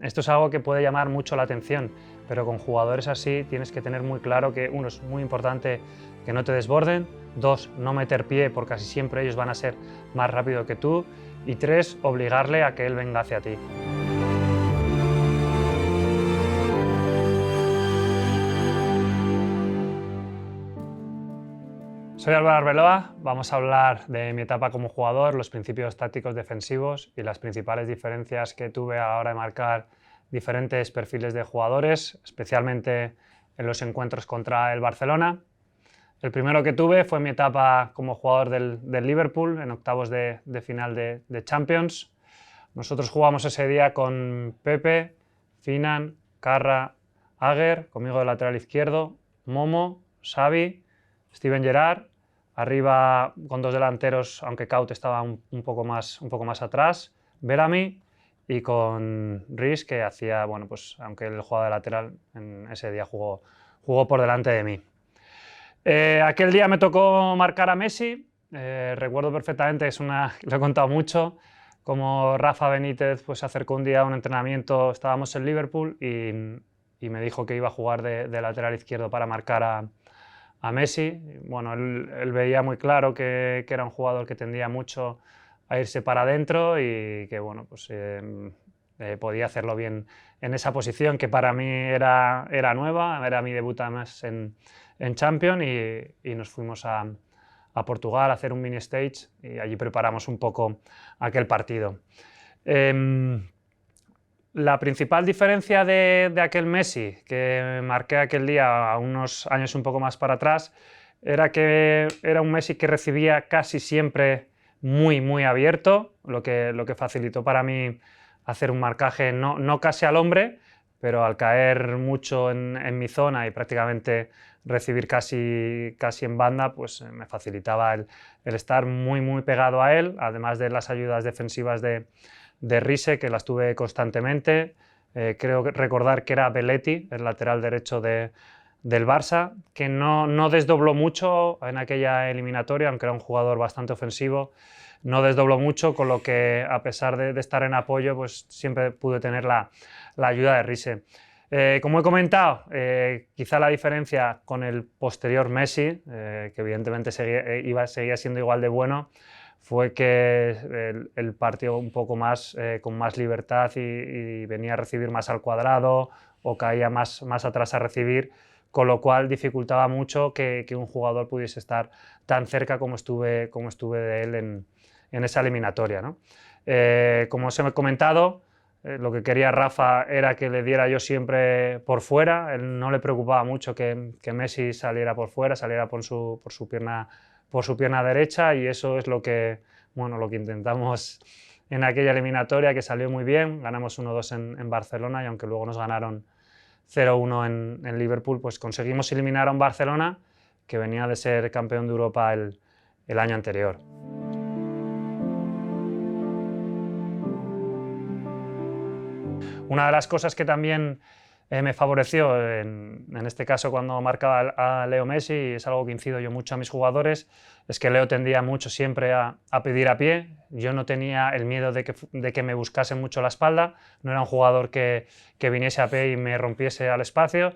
Esto es algo que puede llamar mucho la atención, pero con jugadores así tienes que tener muy claro que, uno, es muy importante que no te desborden, dos, no meter pie porque casi siempre ellos van a ser más rápido que tú, y tres, obligarle a que él venga hacia ti. Soy Álvaro Arbeloa, vamos a hablar de mi etapa como jugador, los principios tácticos defensivos y las principales diferencias que tuve a la hora de marcar diferentes perfiles de jugadores, especialmente en los encuentros contra el Barcelona. El primero que tuve fue mi etapa como jugador del Liverpool en octavos de final de Champions. Nosotros jugamos ese día con Pepe, Finan, Carra, Aguer, conmigo de lateral izquierdo, Momo, Xavi, Steven Gerrard, arriba con dos delanteros, aunque Kaut estaba un poco más atrás, Bellamy, y con Riis, que hacía, bueno, pues aunque él jugaba de lateral, en ese día jugó por delante de mí. Aquel día me tocó marcar a Messi, recuerdo perfectamente, lo he contado mucho, como Rafa Benítez pues, se acercó un día a un entrenamiento, estábamos en Liverpool y me dijo que iba a jugar de lateral izquierdo para marcar a Messi. Bueno, él veía muy claro que era un jugador que tendía mucho a irse para adentro y que bueno, pues, podía hacerlo bien en esa posición que para mí era nueva, era mi debut además en Champions y nos fuimos a Portugal a hacer un mini stage y allí preparamos un poco aquel partido. La principal diferencia de aquel Messi que marqué aquel día a unos años un poco más para atrás era que era un Messi que recibía casi siempre muy abierto, lo que facilitó para mí hacer un marcaje no casi al hombre, pero al caer mucho en mi zona y prácticamente recibir casi en banda, pues me facilitaba el estar muy pegado a él, además de las ayudas defensivas de Riise, que las tuve constantemente. Creo recordar que era Belletti, el lateral derecho del Barça, que no desdobló mucho en aquella eliminatoria, aunque era un jugador bastante ofensivo, no desdobló mucho, con lo que a pesar de estar en apoyo, pues siempre pude tener la ayuda de Riise. Como he comentado, quizá la diferencia con el posterior Messi, que evidentemente seguía siendo igual de bueno, fue que él partió un poco más, con más libertad y venía a recibir más al cuadrado o caía más atrás a recibir, con lo cual dificultaba mucho que un jugador pudiese estar tan cerca como estuve de él en esa eliminatoria, ¿no? Como os he comentado, lo que quería Rafa era que le diera yo siempre por fuera, él no le preocupaba mucho que Messi saliera por fuera, saliera por su pierna derecha, y eso es lo que intentamos en aquella eliminatoria, que salió muy bien. Ganamos 1-2 en Barcelona, y aunque luego nos ganaron 0-1 en Liverpool, pues conseguimos eliminar a un Barcelona que venía de ser campeón de Europa el año anterior. Una de las cosas que también me favoreció, en este caso cuando marcaba a Leo Messi, y es algo que incido yo mucho a mis jugadores, es que Leo tendía mucho siempre a pedir a pie. Yo no tenía el miedo de que me buscase mucho la espalda, no era un jugador que viniese a pie y me rompiese al espacio,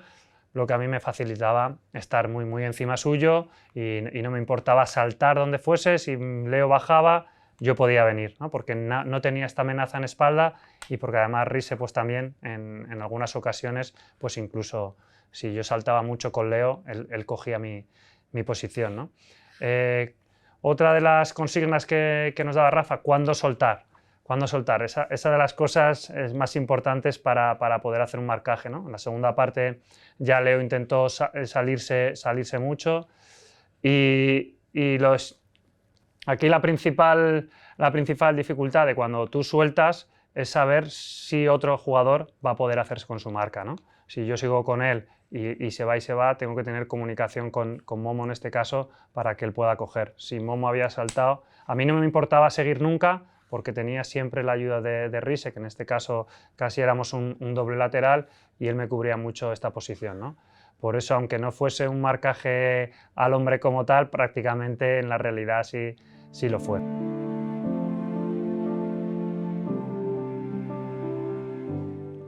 lo que a mí me facilitaba estar muy encima suyo y no me importaba saltar donde fuese. Si Leo bajaba, yo podía venir, ¿no? Porque no tenía esta amenaza en espalda, y porque además Riise pues también en algunas ocasiones, pues incluso si yo saltaba mucho con Leo, él cogía mi posición, ¿no? Otra de las consignas que nos daba Rafa: ¿cuándo soltar? ¿Cuándo soltar? Esa de las cosas más importantes para poder hacer un marcaje, ¿no? En la segunda parte ya Leo intentó salirse mucho, y aquí la principal dificultad de cuando tú sueltas es saber si otro jugador va a poder hacerse con su marca, ¿no? Si yo sigo con él y se va, tengo que tener comunicación con Momo en este caso para que él pueda coger. Si Momo había saltado, a mí no me importaba seguir nunca, porque tenía siempre la ayuda de Riise, que en este caso casi éramos un doble lateral, y él me cubría mucho esta posición, ¿no? Por eso, aunque no fuese un marcaje al hombre como tal, prácticamente en la realidad sí lo fue.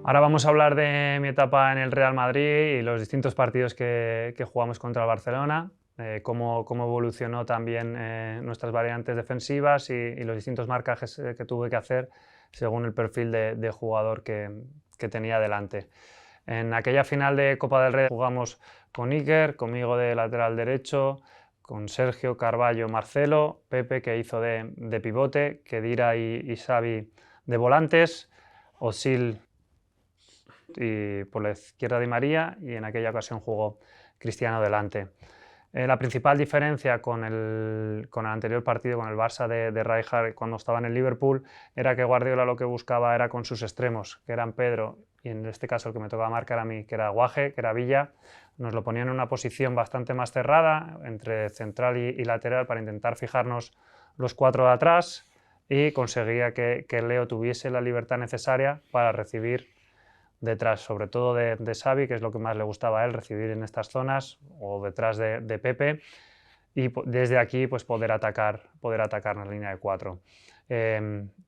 Ahora vamos a hablar de mi etapa en el Real Madrid y los distintos partidos que jugamos contra el Barcelona, cómo evolucionó también nuestras variantes defensivas y los distintos marcajes que tuve que hacer según el perfil de jugador que tenía delante. En aquella final de Copa del Rey jugamos con Iker, conmigo de lateral derecho, con Sergio, Carballo, Marcelo, Pepe que hizo de pivote, Khedira y Xavi de volantes, Özil y por la izquierda Di María, y en aquella ocasión jugó Cristiano delante. La principal diferencia con el anterior partido, con el Barça de Rijkaard cuando estaba en el Liverpool, era que Guardiola lo que buscaba era con sus extremos, que eran Pedro y en este caso el que me tocaba marcar a mí, que era Guaje, que era Villa, nos lo ponían en una posición bastante más cerrada, entre central y lateral, para intentar fijarnos los cuatro de atrás, y conseguía que Leo tuviese la libertad necesaria para recibir detrás, sobre todo de Xavi, que es lo que más le gustaba a él, recibir en estas zonas, o detrás de Pepe, y desde aquí pues poder atacar en la línea de 4.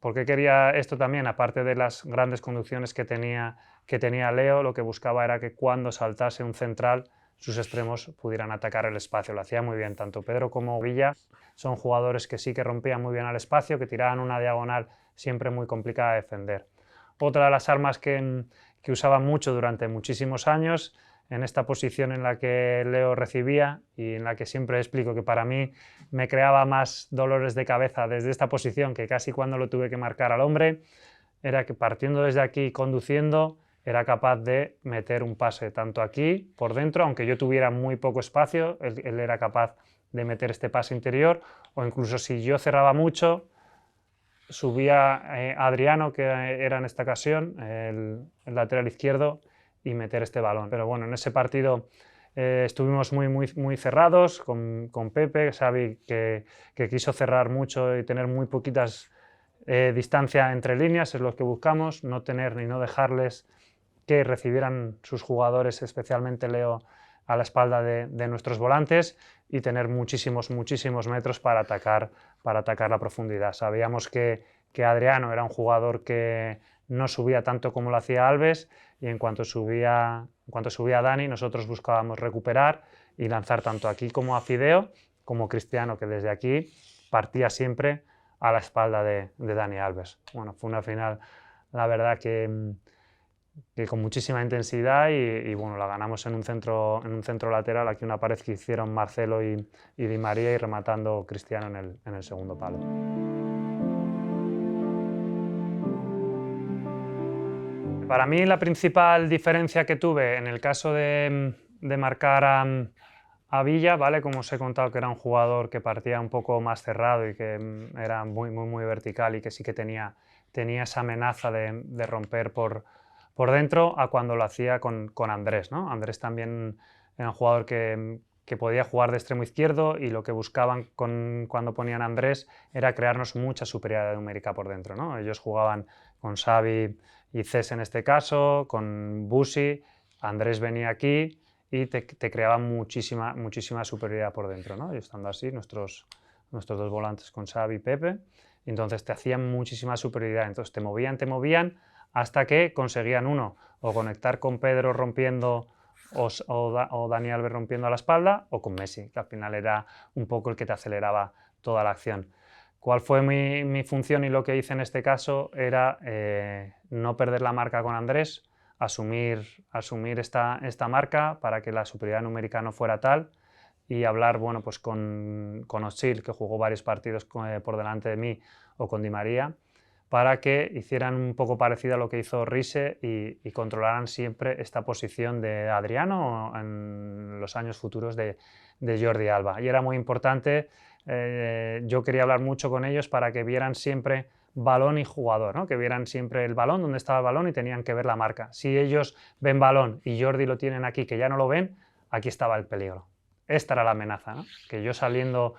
¿Por qué quería esto también? Aparte de las grandes conducciones que tenía Leo, lo que buscaba era que cuando saltase un central, sus extremos pudieran atacar el espacio. Lo hacía muy bien, tanto Pedro como Villa son jugadores que sí que rompían muy bien al espacio, que tiraban una diagonal siempre muy complicada de defender. Otra de las armas que usaba mucho durante muchísimos años, en esta posición en la que Leo recibía y en la que siempre explico que para mí me creaba más dolores de cabeza desde esta posición que casi cuando lo tuve que marcar al hombre, era que partiendo desde aquí conduciendo era capaz de meter un pase tanto aquí por dentro, aunque yo tuviera muy poco espacio, él era capaz de meter este pase interior, o incluso si yo cerraba mucho, subía Adriano, que era en esta ocasión el lateral izquierdo, y meter este balón. Pero bueno, en ese partido estuvimos muy cerrados con Pepe, Xavi que quiso cerrar mucho y tener muy poquitas distancia entre líneas, es lo que buscamos, no tener ni no dejarles que recibieran sus jugadores, especialmente Leo, a la espalda de nuestros volantes, y tener muchísimos metros para atacar la profundidad. Sabíamos que Adriano era un jugador que no subía tanto como lo hacía Alves, y en cuanto subía Dani, nosotros buscábamos recuperar y lanzar tanto aquí como a Fideo, como Cristiano, que desde aquí partía siempre a la espalda de Dani Alves. Bueno, fue una final, la verdad, que con muchísima intensidad, y bueno, la ganamos en un centro lateral, aquí una pared que hicieron Marcelo y Di María, y rematando Cristiano en el segundo palo. Para mí la principal diferencia que tuve en el caso de marcar a Villa, ¿vale? Como os he contado, que era un jugador que partía un poco más cerrado y que era muy vertical, y que sí que tenía esa amenaza de romper por dentro, a cuando lo hacía con Andrés, ¿no? Andrés también era un jugador que podía jugar de extremo izquierdo, y lo que buscaban cuando ponían a Andrés era crearnos mucha superioridad numérica por dentro, ¿no? Ellos jugaban con Xavi y Cés en este caso, con Busi, Andrés venía aquí y te creaba muchísima superioridad por dentro, ¿no? Y estando así, nuestros dos volantes con Xavi y Pepe, y entonces te hacían muchísima superioridad, entonces te movían hasta que conseguían uno, o conectar con Pedro rompiendo, o Dani Alves rompiendo a la espalda, o con Messi, que al final era un poco el que te aceleraba toda la acción. ¿Cuál fue mi función? Y lo que hice en este caso era no perder la marca con Andrés, asumir esta marca para que la superioridad numérica no fuera tal, y hablar, bueno, pues con Özil, que jugó varios partidos por delante de mí, o con Di María, para que hicieran un poco parecido a lo que hizo Riise y controlaran siempre esta posición de Adriano en los años futuros de Jordi Alba. Y era muy importante, yo quería hablar mucho con ellos para que vieran siempre balón y jugador, ¿no? Que vieran siempre el balón, dónde estaba el balón, y tenían que ver la marca. Si ellos ven balón y Jordi lo tienen aquí, que ya no lo ven, aquí estaba el peligro. Esta era la amenaza, ¿no? Que yo saliendo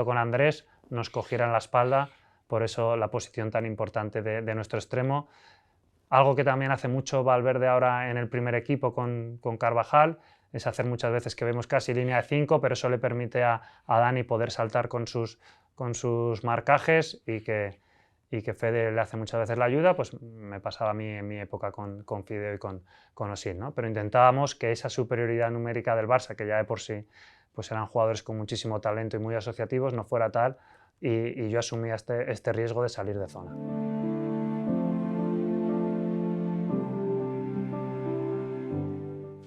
con Andrés nos cogieran la espalda. Por eso la posición tan importante de nuestro extremo. Algo que también hace mucho Valverde ahora en el primer equipo con Carvajal, es hacer muchas veces que vemos casi línea de 5, pero eso le permite a Dani poder saltar con sus marcajes, y que y que Fede le hace muchas veces la ayuda, pues me pasaba a mí en mi época con Fideo y con Osil, ¿no? Pero intentábamos que esa superioridad numérica del Barça, que ya de por sí pues eran jugadores con muchísimo talento y muy asociativos, no fuera tal, y yo asumía este riesgo de salir de zona.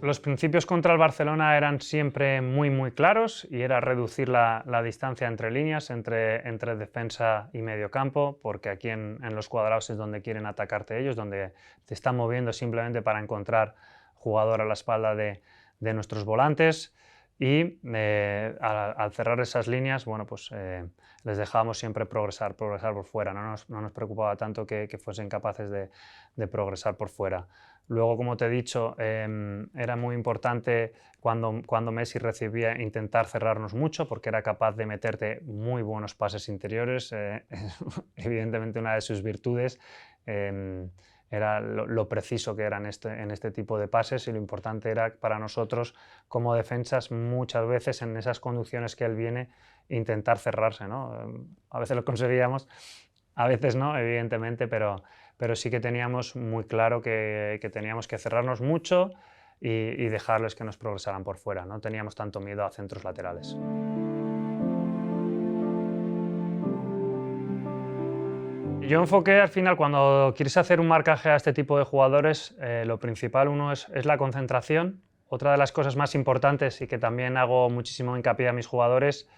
Los principios contra el Barcelona eran siempre muy claros y era reducir la distancia entre líneas, entre defensa y medio campo, porque aquí en los cuadrados es donde quieren atacarte ellos, donde te están moviendo simplemente para encontrar jugador a la espalda de nuestros volantes. Y al cerrar esas líneas, bueno, pues les dejábamos siempre progresar por fuera, no nos preocupaba tanto que fuesen capaces de progresar por fuera. Luego, como te he dicho, era muy importante cuando Messi recibía intentar cerrarnos mucho, porque era capaz de meterte muy buenos pases interiores, evidentemente una de sus virtudes. Era lo preciso que era en este tipo de pases, y lo importante era para nosotros como defensas muchas veces en esas conducciones que él viene intentar cerrarse, ¿no? A veces lo conseguíamos, a veces no, evidentemente, pero sí que teníamos muy claro que teníamos que cerrarnos mucho y dejarles que nos progresaran por fuera, no teníamos tanto miedo a centros laterales. Yo enfoqué al final, cuando quieres hacer un marcaje a este tipo de jugadores, lo principal uno es la concentración. Otra de las cosas más importantes, y que también hago muchísimo hincapié a mis jugadores,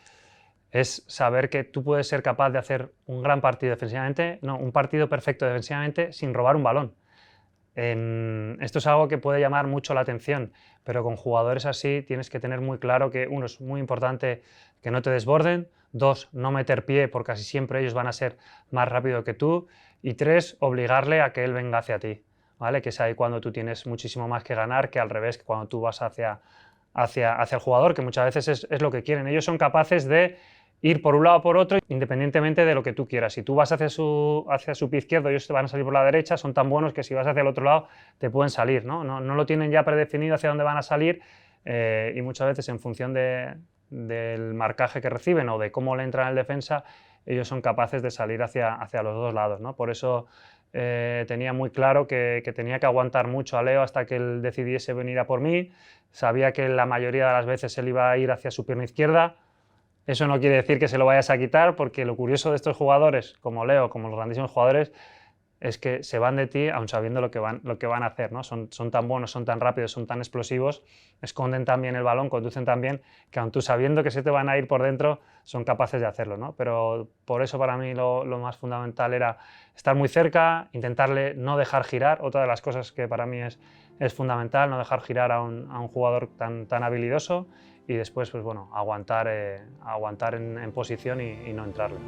es saber que tú puedes ser capaz de hacer un gran partido defensivamente, no, un partido perfecto defensivamente sin robar un balón. Esto es algo que puede llamar mucho la atención, pero con jugadores así tienes que tener muy claro que, uno, es muy importante que no te desborden, dos, no meter pie porque casi siempre ellos van a ser más rápido que tú, y tres, obligarle a que él venga hacia ti, ¿vale? Que es ahí cuando tú tienes muchísimo más que ganar, que al revés, que cuando tú vas hacia el jugador, que muchas veces es lo que quieren. Ellos son capaces de ir por un lado o por otro, independientemente de lo que tú quieras. Si tú vas hacia su pie izquierdo, ellos te van a salir por la derecha, son tan buenos que si vas hacia el otro lado te pueden salir, ¿no? No lo tienen ya predefinido hacia dónde van a salir, y muchas veces en función del marcaje que reciben o de cómo le entran el defensa, ellos son capaces de salir hacia los dos lados, ¿no? Por eso tenía muy claro que tenía que aguantar mucho a Leo hasta que él decidiese venir a por mí. Sabía que la mayoría de las veces él iba a ir hacia su pierna izquierda. Eso no quiere decir que se lo vayas a quitar, porque lo curioso de estos jugadores, como Leo, como los grandísimos jugadores, es que se van de ti aun sabiendo lo que van a hacer, ¿no? Son tan buenos, son tan rápidos, son tan explosivos, esconden tan bien el balón, conducen tan bien, que aun tú sabiendo que se te van a ir por dentro, son capaces de hacerlo, ¿no? Pero por eso para mí lo más fundamental era estar muy cerca, intentarle no dejar girar. Otra de las cosas que para mí es fundamental, no dejar girar a un jugador tan habilidoso, y después, pues bueno, aguantar en posición y no entrarle.